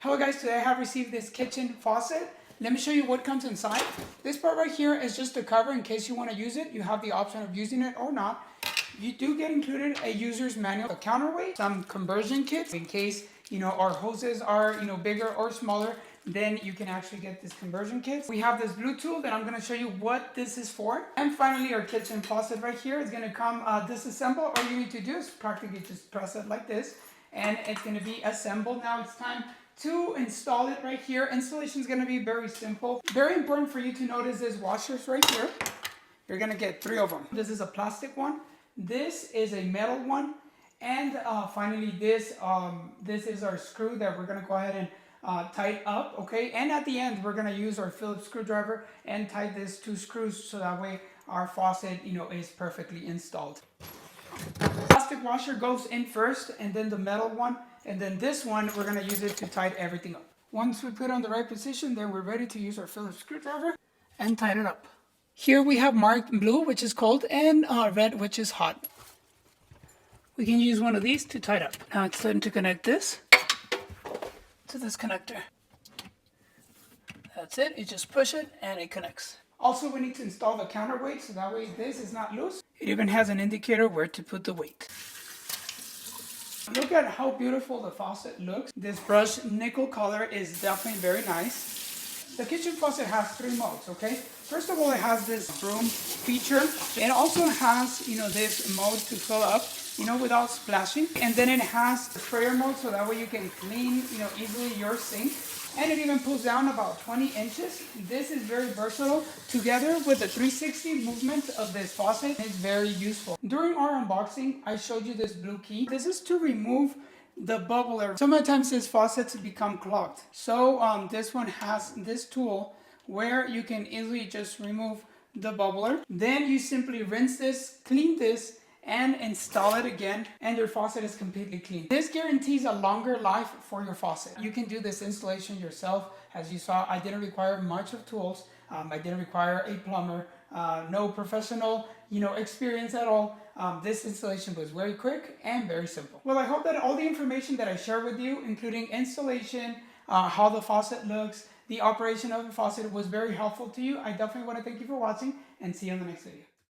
Hello guys, today I have received this kitchen faucet. Let me show you what comes inside. This part right here is just a cover in case you want to use it. You have the option of using it or not. You do get included a user's manual, a counterweight, some conversion kits in case our hoses are bigger or smaller. Then you can actually get this conversion kit. We have this blue tool that I'm going to show you what this is for. And finally, our kitchen faucet right here is going to come disassembled. All you need to do is practically just press it like this, and it's going to be assembled. Now it's time to install it right here. Installation is going to be very simple. Very important for you to notice is washers right here. You're going to get 3 of them. This is a plastic one. This is a metal one. And finally, this is our screw that we're going to go ahead and tighten up, okay? And at the end, we're going to use our Phillips screwdriver and tighten these 2 screws so that way our faucet, is perfectly installed. Plastic washer goes in first, and then the metal one, and then this one we're going to use it to tighten everything up. Once we put it on the right position, then we're ready to use our Phillips screwdriver and tighten it up. Here we have marked blue, which is cold, and red, which is hot. We can use one of these to tighten up. Now it's time to connect this to this connector. That's it. You just push it and it connects. Also, we need to install the counterweight so that way this is not loose. It even has an indicator where to put the weight. Look at how beautiful the faucet looks. This brushed nickel color is definitely very nice. The kitchen faucet has 3 modes, okay? First of all, it has this broom feature. It also has, this mode to fill up, without splashing. And then it has the sprayer mode so that way you can clean, easily your sink. And it even pulls down about 20 inches. This is very versatile. Together with the 360 movement of this faucet, it's very useful. During our unboxing, I showed you this blue key. This is to remove the bubbler. Sometimes these faucets become clogged. So this one has this tool where you can easily just remove the bubbler. Then you simply rinse this, clean this, and install it again, and your faucet is completely clean. This guarantees a longer life for your faucet. You can do this installation yourself. As you saw, I didn't require much of tools. I didn't require a plumber, no professional, experience at all. This installation was very quick and very simple. Well, I hope that all the information that I shared with you, including installation, how the faucet looks, the operation of the faucet, was very helpful to you. I definitely want to thank you for watching and see you in the next video.